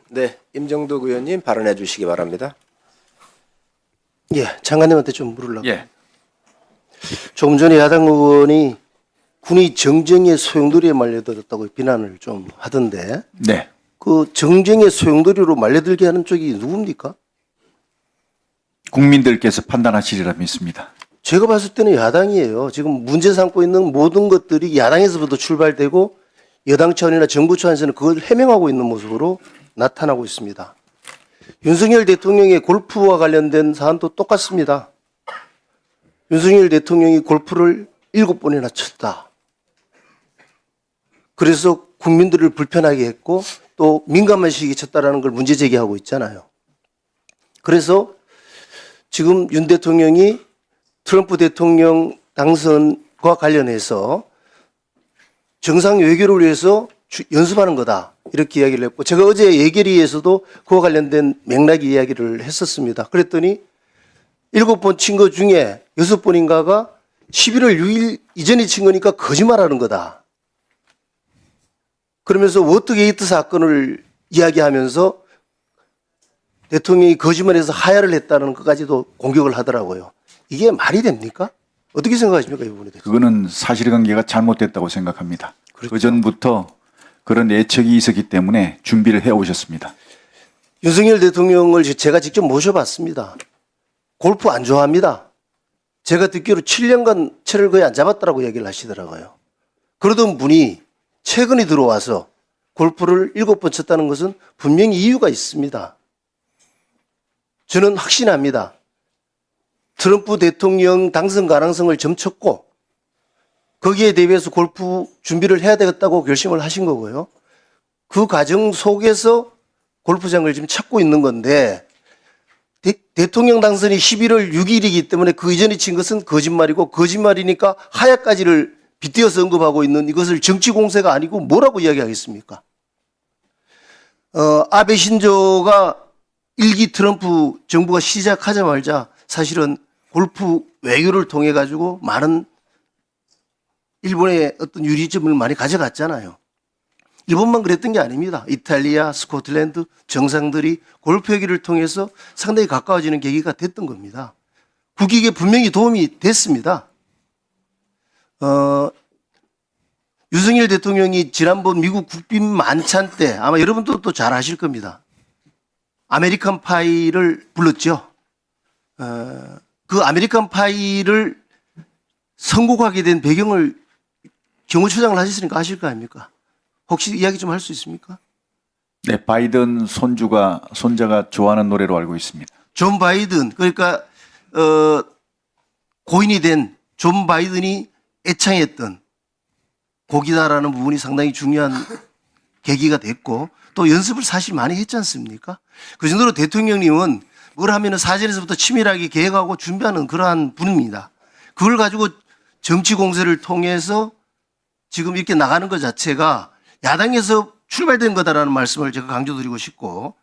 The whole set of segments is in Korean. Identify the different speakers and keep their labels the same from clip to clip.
Speaker 1: 네, 임정덕 의원님 발언해 주시기 바랍니다.
Speaker 2: 예, 장관님한테 좀 물으려고.
Speaker 3: 예.
Speaker 2: 조금 전에 야당 의원이 군이 정쟁의 소용돌이에 말려들었다고 비난을 좀 하던데
Speaker 3: 네.
Speaker 2: 그 정쟁의 소용돌이로 말려들게 하는 쪽이 누굽니까?
Speaker 3: 국민들께서 판단하시리라 믿습니다.
Speaker 2: 제가 봤을 때는 야당이에요. 지금 문제 삼고 있는 모든 것들이 야당에서부터 출발되고 여당 차원이나 정부 차원에서는 그걸 해명하고 있는 모습으로 나타나고 있습니다. 윤석열 대통령의 골프와 관련된 사안도 똑같습니다. 윤석열 대통령이 골프를 7번이나 쳤다. 그래서 국민들을 불편하게 했고 또 민감한 시기에 쳤다라는 걸 문제 제기하고 있잖아요. 그래서 지금 윤 대통령이 트럼프 대통령 당선과 관련해서 정상 외교를 위해서 연습하는 거다. 이렇게 이야기를 했고 제가 어제 예결위에서도 그와 관련된 맥락 이야기를 했었습니다. 그랬더니 7번 친 것 중에 6번인가가 11월 6일 이전에 친 거니까 거짓말하는 거다. 그러면서 워터게이트 사건을 이야기하면서 대통령이 거짓말해서 하야를 했다는 것까지도 공격을 하더라고요. 이게 말이 됩니까? 어떻게 생각하십니까, 이 부분에 대해서?
Speaker 3: 그거는 사실관계가 잘못됐다고 생각합니다.
Speaker 2: 그렇죠.
Speaker 3: 그전부터 그런 예측이 있었기 때문에 준비를 해오셨습니다.
Speaker 2: 윤석열 대통령을 제가 직접 모셔봤습니다. 골프 안 좋아합니다. 제가 듣기로 7년간 채를 거의 안 잡았다라고 얘기를 하시더라고요. 그러던 분이 최근에 들어와서 골프를 7번 쳤다는 것은 분명히 이유가 있습니다. 저는 확신합니다. 트럼프 대통령 당선 가능성을 점쳤고 거기에 대비해서 골프 준비를 해야 되겠다고 결심을 하신 거고요. 그 과정 속에서 골프장을 지금 찾고 있는 건데 대통령 당선이 11월 6일이기 때문에 그 이전에 친 것은 거짓말이고 거짓말이니까 하야까지를 빗대어서 언급하고 있는 이것을 정치 공세가 아니고 뭐라고 이야기하겠습니까? 아베 신조가 1기 트럼프 정부가 시작하자마자 사실은 골프 외교를 통해 가지고 많은 일본의 어떤 유리점을 많이 가져갔잖아요. 일본만 그랬던 게 아닙니다. 이탈리아, 스코틀랜드 정상들이 골프 얘기를 통해서 상당히 가까워지는 계기가 됐던 겁니다. 국익에 분명히 도움이 됐습니다. 윤석열 대통령이 지난번 미국 국빈 만찬 때 아마 여러분도 또 잘 아실 겁니다. 아메리칸 파이를 불렀죠. 그 아메리칸 파이를 선곡하게 된 배경을 경호처장을 하셨으니까 아실 거 아닙니까? 혹시 이야기 좀 할 수 있습니까?
Speaker 3: 네, 바이든 손자가 좋아하는 노래로 알고 있습니다.
Speaker 2: 존 바이든, 그러니까 고인이 된 존 바이든이 애창했던 곡이다라는 부분이 상당히 중요한 계기가 됐고 또 연습을 사실 많이 했지 않습니까? 그 정도로 대통령님은 뭘 하면은 사전에서부터 치밀하게 계획하고 준비하는 그러한 분입니다. 그걸 가지고 정치 공세를 통해서 지금 이렇게 나가는 것 자체가 야당에서 출발된 거다라는 말씀을 제가 강조드리고 싶고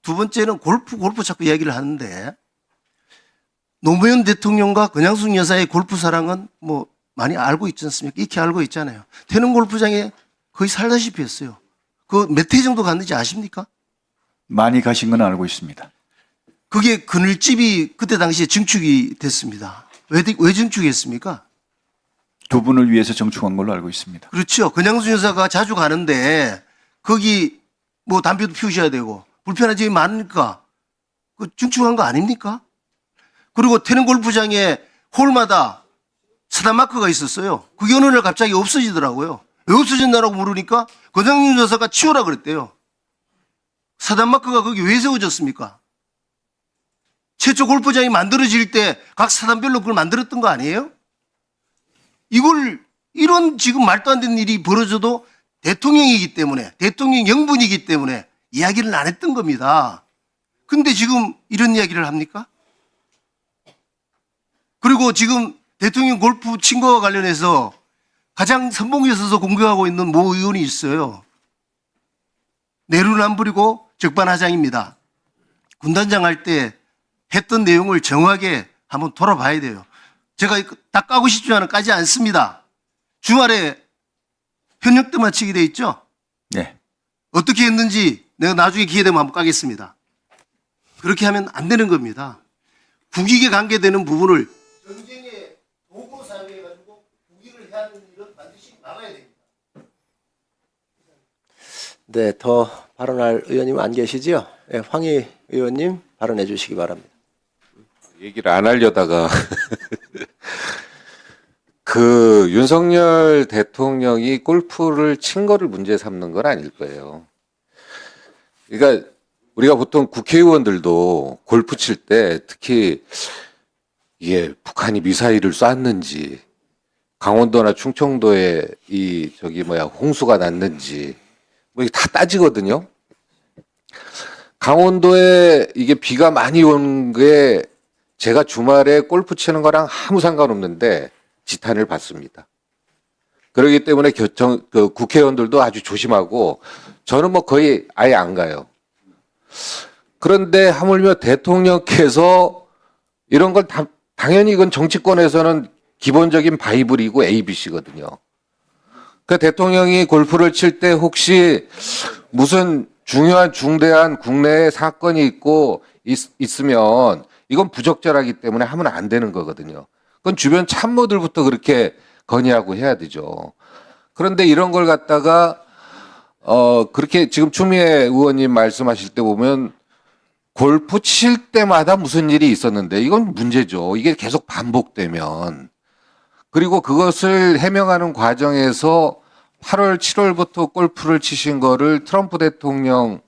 Speaker 2: 두 번째는 골프 자꾸 이야기를 하는데 노무현 대통령과 권양숙 여사의 골프 사랑은 뭐 많이 알고 있지 않습니까? 익히 알고 있잖아요. 태릉 골프장에 거의 살다시피 했어요. 그 몇 회 정도 갔는지 아십니까?
Speaker 3: 많이 가신 건 알고 있습니다.
Speaker 2: 그게 그늘집이 그때 당시에 증축이 됐습니다. 왜 증축했습니까?
Speaker 3: 두 분을 위해서 정축한 걸로 알고 있습니다.
Speaker 2: 그렇죠. 권양숙 여사가 자주 가는데 거기 뭐 담배도 피우셔야 되고 불편한 점이 많으니까 그 증축한 거 아닙니까? 그리고 태릉 골프장에 홀마다 사단 마크가 있었어요. 그게 어느 날 갑자기 없어지더라고요. 왜 없어졌나라고 물으니까 권양숙 여사가 치우라 그랬대요. 사단 마크가 거기 왜 세워졌습니까? 최초 골프장이 만들어질 때 각 사단별로 그걸 만들었던 거 아니에요? 이런 지금 말도 안 되는 일이 벌어져도 대통령이기 때문에, 대통령 영분이기 때문에 이야기를 안 했던 겁니다. 근데 지금 이런 이야기를 합니까? 그리고 지금 대통령 골프 친 거와 관련해서 가장 선봉에 서서 공격하고 있는 모 의원이 있어요. 내로는 안 부리고 적반하장입니다. 군단장 할 때 했던 내용을 정확하게 한번 돌아봐야 돼요. 제가 다 까고 싶지만은 까지 않습니다. 주말에 현역 때 마치게 돼 있죠?
Speaker 3: 네.
Speaker 2: 어떻게 했는지 내가 나중에 기회 되면 한번 까겠습니다. 그렇게 하면 안 되는 겁니다. 국익에 관계되는 부분을 전쟁의 도구로 사용해가지고 국익을 해하는 일은 반드시 막아야 됩니다.
Speaker 1: 네, 더 발언할 의원님 안 계시죠? 네, 황희 의원님 발언해 주시기 바랍니다.
Speaker 4: 얘기를 안 하려다가 그 윤석열 대통령이 골프를 친 거를 문제 삼는 건 아닐 거예요. 그러니까 우리가 보통 국회의원들도 골프 칠 때 특히 이게 북한이 미사일을 쐈는지 강원도나 충청도에 홍수가 났는지 뭐 이게 다 따지거든요. 강원도에 이게 비가 많이 온 게 제가 주말에 골프 치는 거랑 아무 상관없는데 지탄을 받습니다. 그렇기 때문에 국회의원들도 아주 조심하고 저는 뭐 거의 아예 안 가요. 그런데 하물며 대통령께서 이런 걸 당연히 이건 정치권에서는 기본적인 바이블이고 ABC거든요. 그 대통령이 골프를 칠 때 혹시 무슨 중요한 중대한 국내에 사건이 있으면 이건 부적절하기 때문에 하면 안 되는 거거든요. 그건 주변 참모들부터 그렇게 건의하고 해야 되죠. 그런데 이런 걸 갖다가 그렇게 지금 추미애 의원님 말씀하실 때 보면 골프 칠 때마다 무슨 일이 있었는데 이건 문제죠. 이게 계속 반복되면. 그리고 그것을 해명하는 과정에서 8월, 7월부터 골프를 치신 거를 트럼프 대통령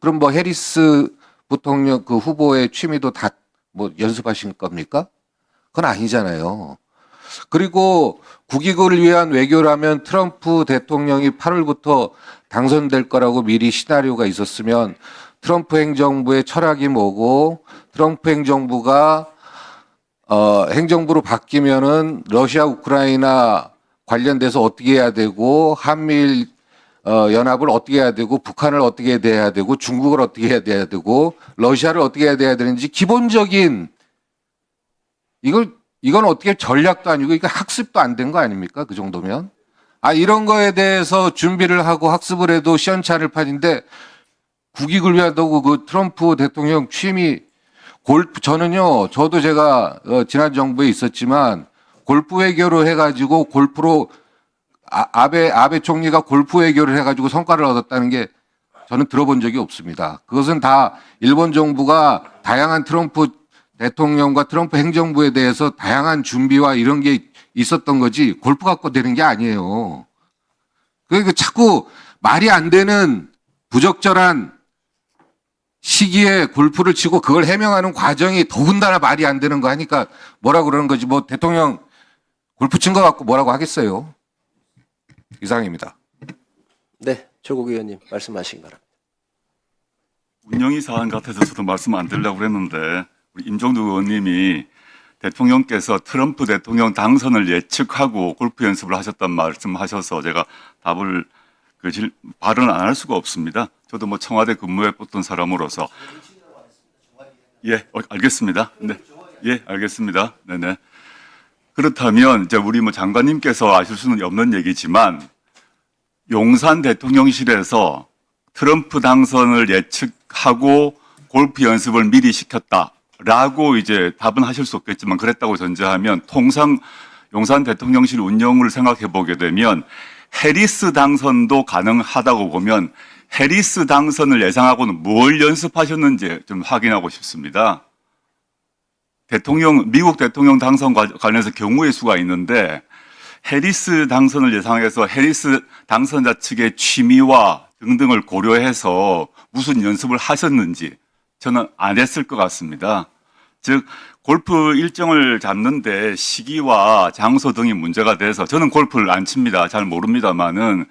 Speaker 4: 그럼 뭐 해리스 부통령 그 후보의 취미도 다 뭐 연습하신 겁니까? 그건 아니잖아요. 그리고 국익을 위한 외교라면 트럼프 대통령이 8월부터 당선될 거라고 미리 시나리오가 있었으면 트럼프 행정부의 철학이 뭐고 트럼프 행정부가 행정부로 바뀌면은 러시아 우크라이나 관련돼서 어떻게 해야 되고 한미일 연합을 어떻게 해야 되고 북한을 어떻게 해야 되고 중국을 어떻게 해야 되고 러시아를 어떻게 해야 되는지 기본적인 이건 어떻게 전략도 아니고 이거 학습도 안 된 거 아닙니까? 그 정도면. 이런 거에 대해서 준비를 하고 학습을 해도 시원찮을 판인데 국익을 위하다고 그 트럼프 대통령 취미 골프 저도 제가 지난 정부에 있었지만 골프 외교로 해가지고 골프로 아베 총리가 골프 외교를 해가지고 성과를 얻었다는 게 저는 들어본 적이 없습니다. 그것은 다 일본 정부가 다양한 트럼프 대통령과 트럼프 행정부에 대해서 다양한 준비와 이런 게 있었던 거지 골프 갖고 되는 게 아니에요. 그러니까 자꾸 말이 안 되는 부적절한 시기에 골프를 치고 그걸 해명하는 과정이 더군다나 말이 안 되는 거 하니까 뭐라 그러는 거지 뭐 대통령 골프 친 거 갖고 뭐라고 하겠어요. 이상입니다.
Speaker 1: 네, 조국 의원님 말씀하시기 바랍니다.
Speaker 5: 운영이 사안 같아서 저도 말씀 안 드리려고 그랬는데 우리 임종두 의원님이 대통령께서 트럼프 대통령 당선을 예측하고 골프 연습을 하셨단 말씀하셔서 제가 답을 발언 안 할 수가 없습니다. 저도 뭐 청와대 근무해 봤던 사람으로서 알겠습니다. 네, 알겠습니다. 네네. 그렇다면 이제 우리 뭐 장관님께서 아실 수는 없는 얘기지만 용산 대통령실에서 트럼프 당선을 예측하고 골프 연습을 미리 시켰다라고 이제 답은 하실 수 없겠지만 그랬다고 전제하면 통상 용산 대통령실 운영을 생각해 보게 되면 해리스 당선도 가능하다고 보면 해리스 당선을 예상하고는 뭘 연습하셨는지 좀 확인하고 싶습니다. 미국 대통령 당선 관련해서 경우의 수가 있는데 해리스 당선을 예상해서 해리스 당선자 측의 취미와 등등을 고려해서 무슨 연습을 하셨는지 저는 안 했을 것 같습니다. 즉 골프 일정을 잡는데 시기와 장소 등이 문제가 돼서 저는 골프를 안 칩니다. 잘 모릅니다만은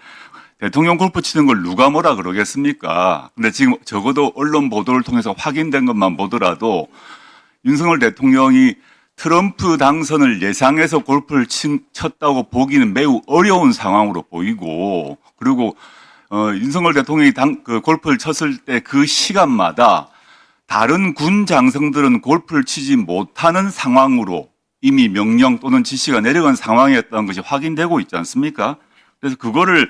Speaker 5: 대통령 골프 치는 걸 누가 뭐라 그러겠습니까? 근데 지금 적어도 언론 보도를 통해서 확인된 것만 보더라도 윤석열 대통령이 트럼프 당선을 예상해서 골프를 쳤다고 보기는 매우 어려운 상황으로 보이고 그리고 윤석열 대통령이 골프를 쳤을 때 그 시간마다 다른 군 장성들은 골프를 치지 못하는 상황으로 이미 명령 또는 지시가 내려간 상황이었다는 것이 확인되고 있지 않습니까? 그래서 그거를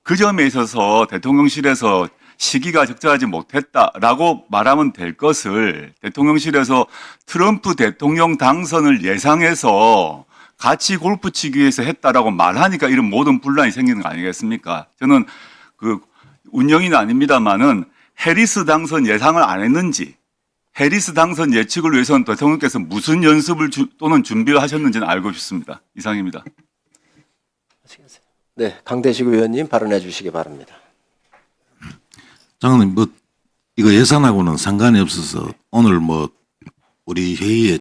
Speaker 5: 그 점에 있어서 대통령실에서 시기가 적절하지 못했다라고 말하면 될 것을 대통령실에서 트럼프 대통령 당선을 예상해서 같이 골프 치기 위해서 했다라고 말하니까 이런 모든 분란이 생기는 거 아니겠습니까? 저는 그 운영인은 아닙니다만은 해리스 당선 예상을 안 했는지 해리스 당선 예측을 위해서는 대통령께서 무슨 연습을 또는 준비를 하셨는지는 알고 싶습니다. 이상입니다.
Speaker 1: 네, 강대식 의원님 발언해 주시기 바랍니다.
Speaker 6: 장관님, 이거 예산하고는 상관이 없어서 오늘 우리 회의에